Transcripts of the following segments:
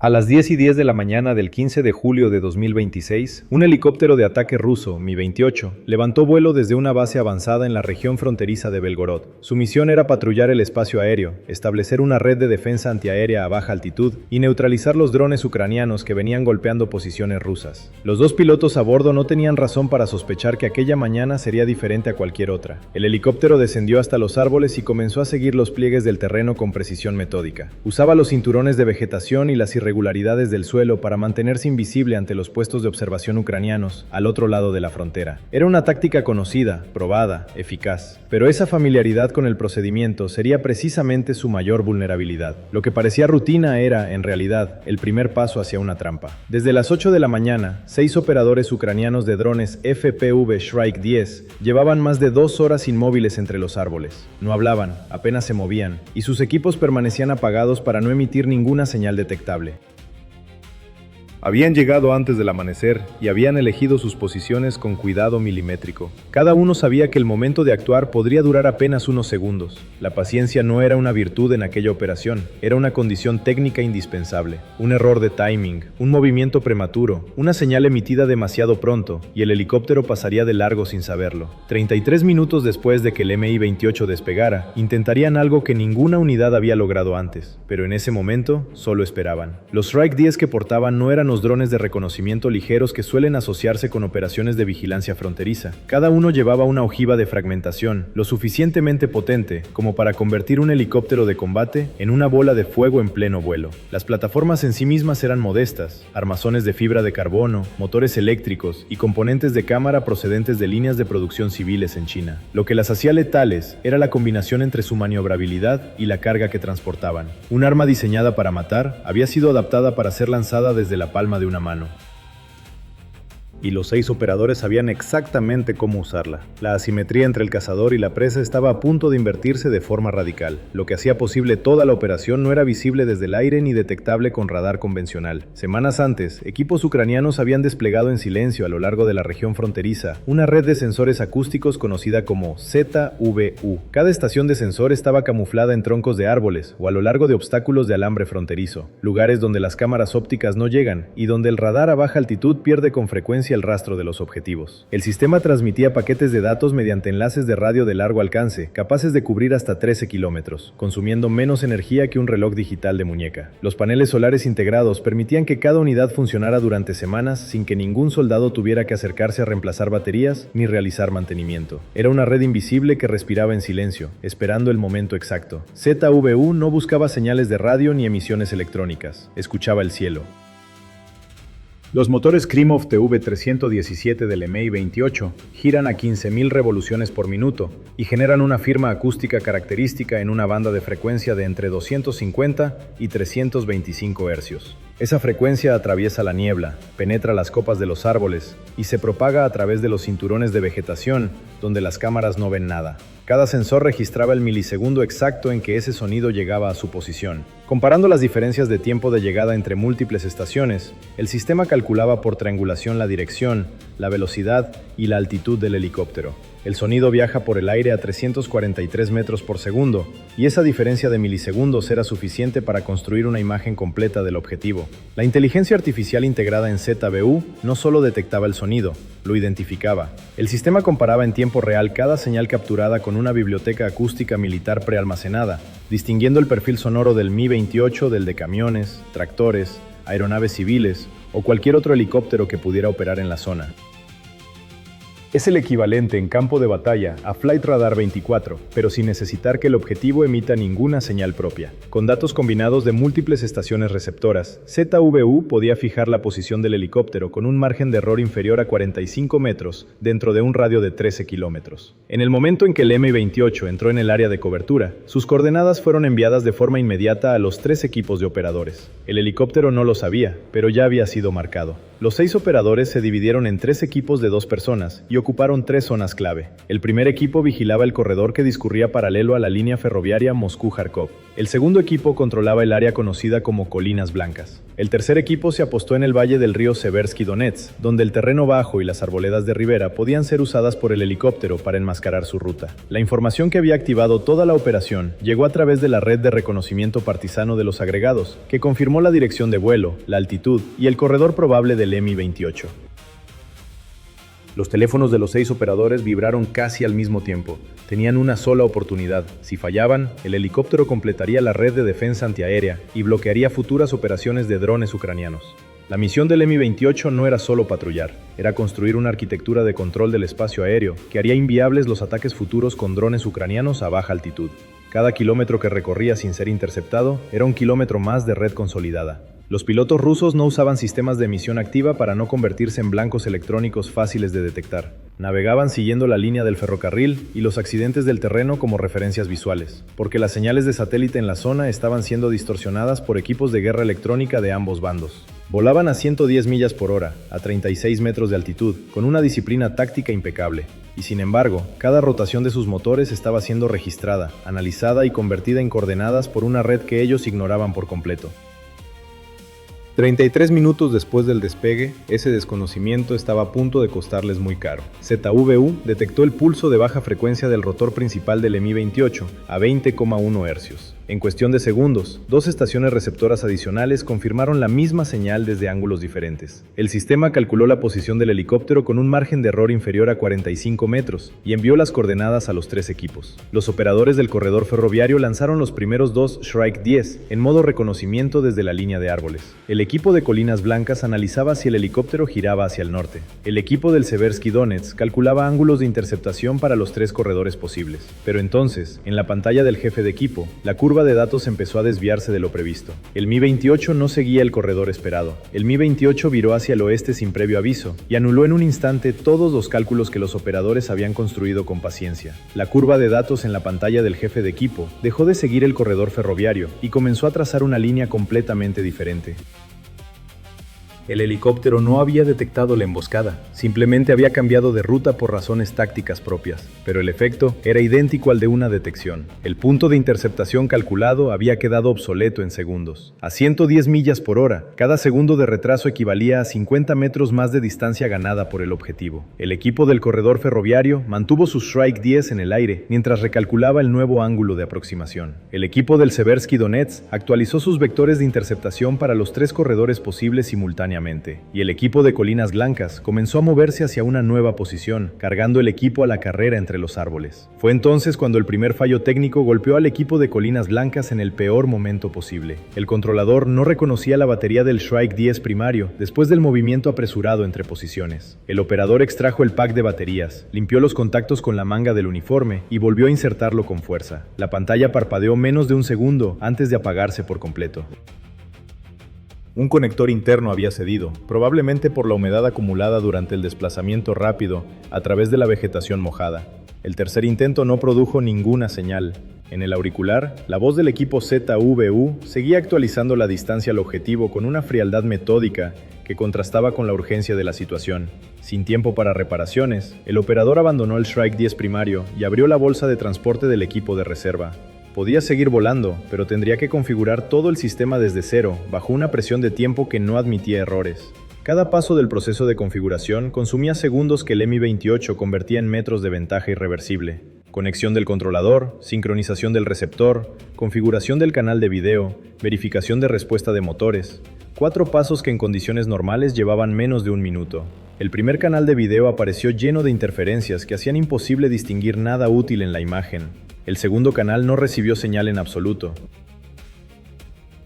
A las 10:10 de la mañana del 15 de julio de 2026, un helicóptero de ataque ruso, Mi-28, levantó vuelo desde una base avanzada en la región fronteriza de Belgorod. Su misión era patrullar el espacio aéreo, establecer una red de defensa antiaérea a baja altitud y neutralizar los drones ucranianos que venían golpeando posiciones rusas. Los dos pilotos a bordo no tenían razón para sospechar que aquella mañana sería diferente a cualquier otra. El helicóptero descendió hasta los árboles y comenzó a seguir los pliegues del terreno con precisión metódica. Usaba los cinturones de vegetación y las irregularidades del suelo para mantenerse invisible ante los puestos de observación ucranianos al otro lado de la frontera. Era una táctica conocida, probada, eficaz, pero esa familiaridad con el procedimiento sería precisamente su mayor vulnerabilidad. Lo que parecía rutina era, en realidad, el primer paso hacia una trampa. Desde las 8 de la mañana, 6 operadores ucranianos de drones FPV Shrike 10 llevaban más de 2 horas inmóviles entre los árboles. No hablaban, apenas se movían, y sus equipos permanecían apagados para no emitir ninguna señal detectable. Habían llegado antes del amanecer y habían elegido sus posiciones con cuidado milimétrico. Cada uno sabía que el momento de actuar podría durar apenas unos segundos. La paciencia no era una virtud en aquella operación, era una condición técnica indispensable. Un error de timing, un movimiento prematuro, una señal emitida demasiado pronto, y el helicóptero pasaría de largo sin saberlo. 33 minutos después de que el Mi-28 despegara, intentarían algo que ninguna unidad había logrado antes, pero en ese momento solo esperaban. Los Shrike 10 que portaban no eran los drones de reconocimiento ligeros que suelen asociarse con operaciones de vigilancia fronteriza. Cada uno llevaba una ojiva de fragmentación, lo suficientemente potente como para convertir un helicóptero de combate en una bola de fuego en pleno vuelo. Las plataformas en sí mismas eran modestas, armazones de fibra de carbono, motores eléctricos y componentes de cámara procedentes de líneas de producción civiles en China. Lo que las hacía letales era la combinación entre su maniobrabilidad y la carga que transportaban. Un arma diseñada para matar había sido adaptada para ser lanzada desde la palma de una mano. Y los 6 operadores sabían exactamente cómo usarla. La asimetría entre el cazador y la presa estaba a punto de invertirse de forma radical. Lo que hacía posible toda la operación no era visible desde el aire ni detectable con radar convencional. Semanas antes, equipos ucranianos habían desplegado en silencio a lo largo de la región fronteriza una red de sensores acústicos conocida como ZVU. Cada estación de sensor estaba camuflada en troncos de árboles o a lo largo de obstáculos de alambre fronterizo, lugares donde las cámaras ópticas no llegan y donde el radar a baja altitud pierde con frecuencia el rastro de los objetivos. El sistema transmitía paquetes de datos mediante enlaces de radio de largo alcance, capaces de cubrir hasta 13 kilómetros, consumiendo menos energía que un reloj digital de muñeca. Los paneles solares integrados permitían que cada unidad funcionara durante semanas sin que ningún soldado tuviera que acercarse a reemplazar baterías ni realizar mantenimiento. Era una red invisible que respiraba en silencio, esperando el momento exacto. ZVU no buscaba señales de radio ni emisiones electrónicas, escuchaba el cielo. Los motores Krimov TV317 del Mi-28 giran a 15.000 revoluciones por minuto y generan una firma acústica característica en una banda de frecuencia de entre 250 y 325 Hz. Esa frecuencia atraviesa la niebla, penetra las copas de los árboles y se propaga a través de los cinturones de vegetación, donde las cámaras no ven nada. Cada sensor registraba el milisegundo exacto en que ese sonido llegaba a su posición. Comparando las diferencias de tiempo de llegada entre múltiples estaciones, el sistema calculaba por triangulación la dirección, la velocidad y la altitud del helicóptero. El sonido viaja por el aire a 343 metros por segundo, y esa diferencia de milisegundos era suficiente para construir una imagen completa del objetivo. La inteligencia artificial integrada en ZVU no solo detectaba el sonido, lo identificaba. El sistema comparaba en tiempo real cada señal capturada con una biblioteca acústica militar prealmacenada, distinguiendo el perfil sonoro del Mi-28 del de camiones, tractores, aeronaves civiles o cualquier otro helicóptero que pudiera operar en la zona. Es el equivalente en campo de batalla a Flight Radar 24, pero sin necesitar que el objetivo emita ninguna señal propia. Con datos combinados de múltiples estaciones receptoras, ZVU podía fijar la posición del helicóptero con un margen de error inferior a 45 metros dentro de un radio de 13 kilómetros. En el momento en que el Mi-28 entró en el área de cobertura, sus coordenadas fueron enviadas de forma inmediata a los 3 equipos de operadores. El helicóptero no lo sabía, pero ya había sido marcado. Los 6 operadores se dividieron en 3 equipos de 2 personas y ocuparon 3 zonas clave. El primer equipo vigilaba el corredor que discurría paralelo a la línea ferroviaria Moscú-Járkov. El segundo equipo controlaba el área conocida como Colinas Blancas. El tercer equipo se apostó en el valle del río Seversky Donets, donde el terreno bajo y las arboledas de ribera podían ser usadas por el helicóptero para enmascarar su ruta. La información que había activado toda la operación llegó a través de la red de reconocimiento partisano de los agregados, que confirmó la dirección de vuelo, la altitud y el corredor probable del Mi-28. Los teléfonos de los 6 operadores vibraron casi al mismo tiempo. Tenían una sola oportunidad. Si fallaban, el helicóptero completaría la red de defensa antiaérea y bloquearía futuras operaciones de drones ucranianos. La misión del Mi-28 no era solo patrullar, era construir una arquitectura de control del espacio aéreo que haría inviables los ataques futuros con drones ucranianos a baja altitud. Cada kilómetro que recorría sin ser interceptado era un kilómetro más de red consolidada. Los pilotos rusos no usaban sistemas de emisión activa para no convertirse en blancos electrónicos fáciles de detectar. Navegaban siguiendo la línea del ferrocarril y los accidentes del terreno como referencias visuales, porque las señales de satélite en la zona estaban siendo distorsionadas por equipos de guerra electrónica de ambos bandos. Volaban a 110 millas por hora, a 36 metros de altitud, con una disciplina táctica impecable. Y sin embargo, cada rotación de sus motores estaba siendo registrada, analizada y convertida en coordenadas por una red que ellos ignoraban por completo. 33 minutos después del despegue, ese desconocimiento estaba a punto de costarles muy caro. ZVU detectó el pulso de baja frecuencia del rotor principal del Mi-28 a 20,1 Hz. En cuestión de segundos, 2 estaciones receptoras adicionales confirmaron la misma señal desde ángulos diferentes. El sistema calculó la posición del helicóptero con un margen de error inferior a 45 metros y envió las coordenadas a los 3 equipos. Los operadores del corredor ferroviario lanzaron los primeros 2 Shrike 10 en modo reconocimiento desde la línea de árboles. El equipo de Colinas Blancas analizaba si el helicóptero giraba hacia el norte. El equipo del Seversky Donets calculaba ángulos de interceptación para los 3 corredores posibles. Pero entonces, en la pantalla del jefe de equipo, la curva de datos empezó a desviarse de lo previsto. El Mi-28 no seguía el corredor esperado. El Mi-28 viró hacia el oeste sin previo aviso y anuló en un instante todos los cálculos que los operadores habían construido con paciencia. La curva de datos en la pantalla del jefe de equipo dejó de seguir el corredor ferroviario y comenzó a trazar una línea completamente diferente. El helicóptero no había detectado la emboscada, simplemente había cambiado de ruta por razones tácticas propias, pero el efecto era idéntico al de una detección. El punto de interceptación calculado había quedado obsoleto en segundos. A 110 millas por hora, cada segundo de retraso equivalía a 50 metros más de distancia ganada por el objetivo. El equipo del corredor ferroviario mantuvo su Shrike 10 en el aire mientras recalculaba el nuevo ángulo de aproximación. El equipo del Seversky Donets actualizó sus vectores de interceptación para los 3 corredores posibles simultáneamente. Y el equipo de Colinas Blancas comenzó a moverse hacia una nueva posición, cargando el equipo a la carrera entre los árboles. Fue entonces cuando el primer fallo técnico golpeó al equipo de Colinas Blancas en el peor momento posible. El controlador no reconocía la batería del Shrike 10 primario después del movimiento apresurado entre posiciones. El operador extrajo el pack de baterías, limpió los contactos con la manga del uniforme y volvió a insertarlo con fuerza. La pantalla parpadeó menos de un segundo antes de apagarse por completo. Un conector interno había cedido, probablemente por la humedad acumulada durante el desplazamiento rápido a través de la vegetación mojada. El tercer intento no produjo ninguna señal. En el auricular, la voz del equipo ZVU seguía actualizando la distancia al objetivo con una frialdad metódica que contrastaba con la urgencia de la situación. Sin tiempo para reparaciones, el operador abandonó el Shrike 10 primario y abrió la bolsa de transporte del equipo de reserva. Podía seguir volando, pero tendría que configurar todo el sistema desde cero, bajo una presión de tiempo que no admitía errores. Cada paso del proceso de configuración consumía segundos que el Mi-28 convertía en metros de ventaja irreversible. Conexión del controlador, sincronización del receptor, configuración del canal de video, verificación de respuesta de motores. 4 pasos que en condiciones normales llevaban menos de un minuto. El primer canal de video apareció lleno de interferencias que hacían imposible distinguir nada útil en la imagen. El segundo canal no recibió señal en absoluto.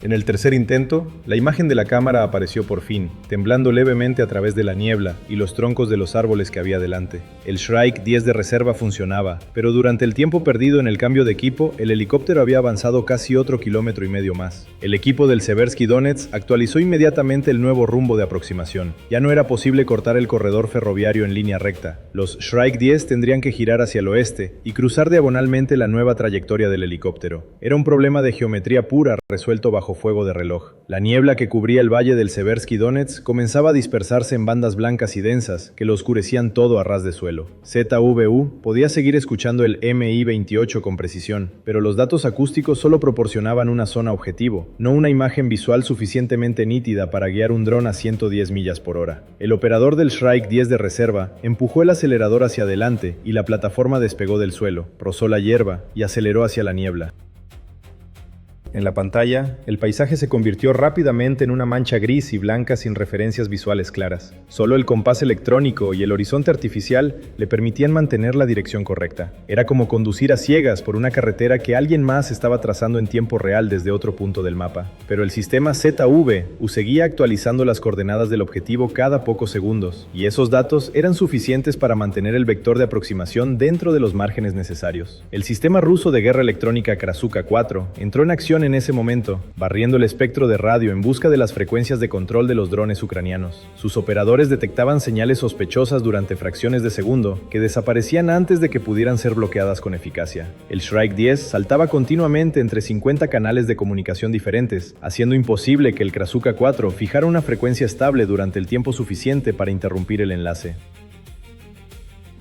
En el tercer intento, la imagen de la cámara apareció por fin, temblando levemente a través de la niebla y los troncos de los árboles que había delante. El Shrike 10 de reserva funcionaba, pero durante el tiempo perdido en el cambio de equipo, el helicóptero había avanzado casi otro kilómetro y medio más. El equipo del Seversky Donets actualizó inmediatamente el nuevo rumbo de aproximación. Ya no era posible cortar el corredor ferroviario en línea recta. Los Shrike 10 tendrían que girar hacia el oeste y cruzar diagonalmente la nueva trayectoria del helicóptero. Era un problema de geometría pura resuelto bajo fuego de reloj. La niebla que cubría el valle del Seversky Donets comenzaba a dispersarse en bandas blancas y densas que lo oscurecían todo a ras de suelo. ZVU podía seguir escuchando el Mi-28 con precisión, pero los datos acústicos solo proporcionaban una zona objetivo, no una imagen visual suficientemente nítida para guiar un dron a 110 millas por hora. El operador del Shrike 10 de reserva empujó el acelerador hacia adelante y la plataforma despegó del suelo, rozó la hierba y aceleró hacia la niebla. En la pantalla, el paisaje se convirtió rápidamente en una mancha gris y blanca sin referencias visuales claras. Solo el compás electrónico y el horizonte artificial le permitían mantener la dirección correcta. Era como conducir a ciegas por una carretera que alguien más estaba trazando en tiempo real desde otro punto del mapa. Pero el sistema ZVU seguía actualizando las coordenadas del objetivo cada pocos segundos, y esos datos eran suficientes para mantener el vector de aproximación dentro de los márgenes necesarios. El sistema ruso de guerra electrónica Krasuka 4 entró en acción en ese momento, barriendo el espectro de radio en busca de las frecuencias de control de los drones ucranianos. Sus operadores detectaban señales sospechosas durante fracciones de segundo que desaparecían antes de que pudieran ser bloqueadas con eficacia. El Shrike 10 saltaba continuamente entre 50 canales de comunicación diferentes, haciendo imposible que el Krasuka 4 fijara una frecuencia estable durante el tiempo suficiente para interrumpir el enlace.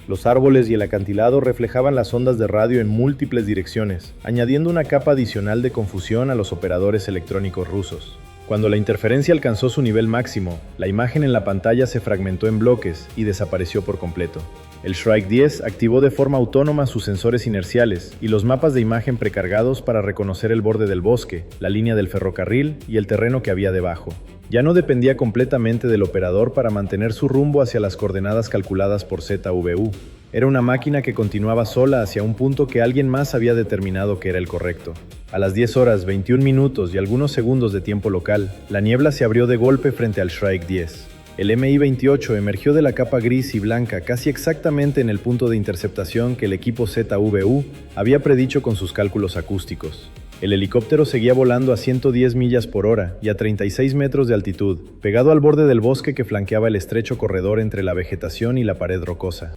Los árboles y el acantilado reflejaban las ondas de radio en múltiples direcciones, añadiendo una capa adicional de confusión a los operadores electrónicos rusos. Cuando la interferencia alcanzó su nivel máximo, la imagen en la pantalla se fragmentó en bloques y desapareció por completo. El Shrike 10 activó de forma autónoma sus sensores inerciales y los mapas de imagen precargados para reconocer el borde del bosque, la línea del ferrocarril y el terreno que había debajo. Ya no dependía completamente del operador para mantener su rumbo hacia las coordenadas calculadas por ZVU. Era una máquina que continuaba sola hacia un punto que alguien más había determinado que era el correcto. A las 10 horas, 21 minutos y algunos segundos de tiempo local, la niebla se abrió de golpe frente al Shrike 10. El Mi-28 emergió de la capa gris y blanca casi exactamente en el punto de interceptación que el equipo ZVU había predicho con sus cálculos acústicos. El helicóptero seguía volando a 110 millas por hora y a 36 metros de altitud, pegado al borde del bosque que flanqueaba el estrecho corredor entre la vegetación y la pared rocosa.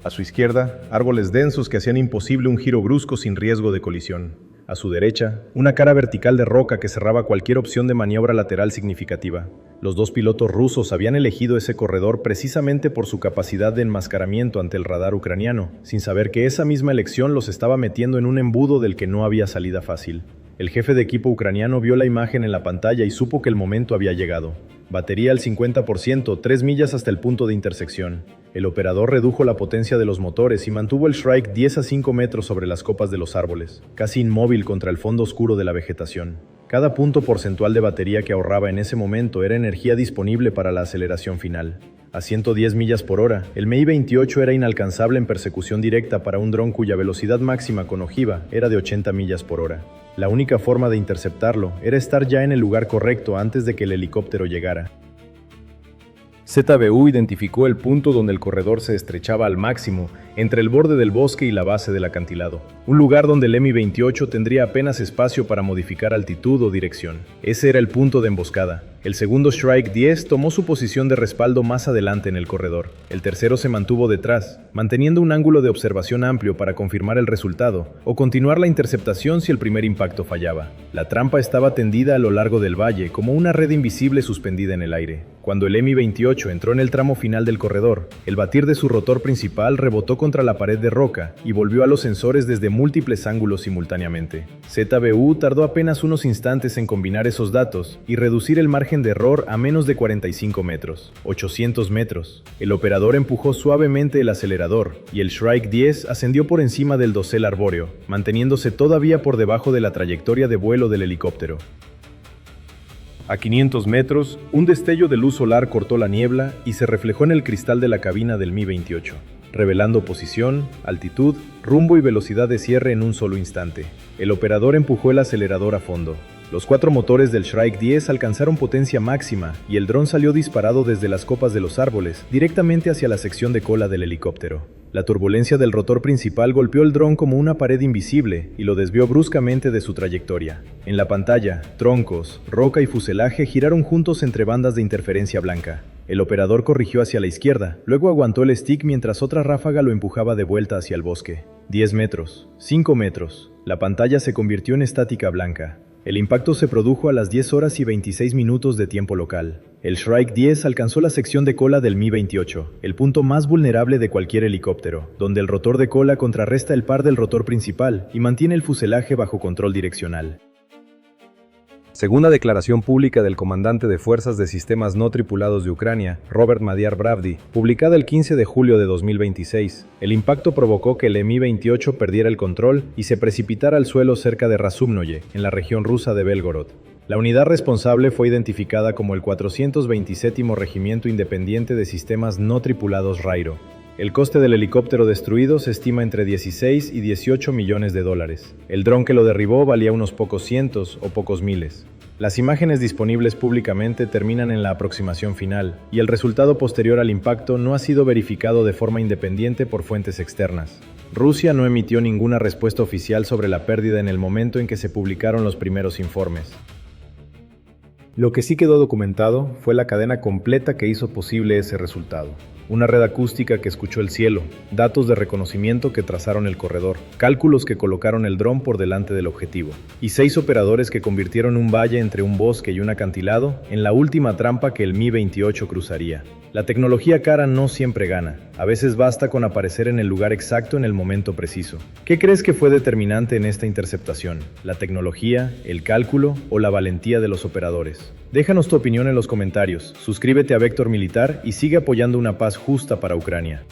A su izquierda, árboles densos que hacían imposible un giro brusco sin riesgo de colisión. A su derecha, una cara vertical de roca que cerraba cualquier opción de maniobra lateral significativa. Los dos pilotos rusos habían elegido ese corredor precisamente por su capacidad de enmascaramiento ante el radar ucraniano, sin saber que esa misma elección los estaba metiendo en un embudo del que no había salida fácil. El jefe de equipo ucraniano vio la imagen en la pantalla y supo que el momento había llegado. Batería al 50%, 3 millas hasta el punto de intersección. El operador redujo la potencia de los motores y mantuvo el Shrike 10 a 5 metros sobre las copas de los árboles, casi inmóvil contra el fondo oscuro de la vegetación. Cada punto porcentual de batería que ahorraba en ese momento era energía disponible para la aceleración final. A 110 millas por hora, el Mi-28 era inalcanzable en persecución directa para un dron cuya velocidad máxima con ojiva era de 80 millas por hora. La única forma de interceptarlo era estar ya en el lugar correcto antes de que el helicóptero llegara. ZVU identificó el punto donde el corredor se estrechaba al máximo entre el borde del bosque y la base del acantilado, un lugar donde el Mi-28 tendría apenas espacio para modificar altitud o dirección. Ese era el punto de emboscada. El segundo Shrike 10 tomó su posición de respaldo más adelante en el corredor. El tercero se mantuvo detrás, manteniendo un ángulo de observación amplio para confirmar el resultado o continuar la interceptación si el primer impacto fallaba. La trampa estaba tendida a lo largo del valle como una red invisible suspendida en el aire. Cuando el Mi-28 entró en el tramo final del corredor, el batir de su rotor principal rebotó contra la pared de roca y volvió a los sensores desde múltiples ángulos simultáneamente. ZVU tardó apenas unos instantes en combinar esos datos y reducir el margen de error a menos de 45 metros, 800 metros. El operador empujó suavemente el acelerador y el Shrike 10 ascendió por encima del dosel arbóreo, manteniéndose todavía por debajo de la trayectoria de vuelo del helicóptero. A 500 metros, un destello de luz solar cortó la niebla y se reflejó en el cristal de la cabina del Mi-28, revelando posición, altitud, rumbo y velocidad de cierre en un solo instante. El operador empujó el acelerador a fondo. Los 4 motores del Shrike 10 alcanzaron potencia máxima y el dron salió disparado desde las copas de los árboles, directamente hacia la sección de cola del helicóptero. La turbulencia del rotor principal golpeó el dron como una pared invisible y lo desvió bruscamente de su trayectoria. En la pantalla, troncos, roca y fuselaje giraron juntos entre bandas de interferencia blanca. El operador corrigió hacia la izquierda, luego aguantó el stick mientras otra ráfaga lo empujaba de vuelta hacia el bosque. 10 metros, 5 metros. La pantalla se convirtió en estática blanca. El impacto se produjo a las 10 horas y 26 minutos de tiempo local. El Shrike 10 alcanzó la sección de cola del Mi-28, el punto más vulnerable de cualquier helicóptero, donde el rotor de cola contrarresta el par del rotor principal y mantiene el fuselaje bajo control direccional. Según la declaración pública del comandante de Fuerzas de Sistemas No Tripulados de Ucrania, Robert Madiar Bravdi, publicada el 15 de julio de 2026, el impacto provocó que el Mi-28 perdiera el control y se precipitara al suelo cerca de Razumnoye, en la región rusa de Belgorod. La unidad responsable fue identificada como el 427º Regimiento Independiente de Sistemas No Tripulados Rairo. El coste del helicóptero destruido se estima entre 16 y 18 millones de dólares. El dron que lo derribó valía unos pocos cientos o pocos miles. Las imágenes disponibles públicamente terminan en la aproximación final, y el resultado posterior al impacto no ha sido verificado de forma independiente por fuentes externas. Rusia no emitió ninguna respuesta oficial sobre la pérdida en el momento en que se publicaron los primeros informes. Lo que sí quedó documentado fue la cadena completa que hizo posible ese resultado. Una red acústica que escuchó el cielo, datos de reconocimiento que trazaron el corredor, cálculos que colocaron el dron por delante del objetivo, y 6 operadores que convirtieron un valle entre un bosque y un acantilado en la última trampa que el Mi-28 cruzaría. La tecnología cara no siempre gana, a veces basta con aparecer en el lugar exacto en el momento preciso. ¿Qué crees que fue determinante en esta interceptación? ¿La tecnología, el cálculo o la valentía de los operadores? Déjanos tu opinión en los comentarios, suscríbete a Vector Militar y sigue apoyando una paz justa para Ucrania.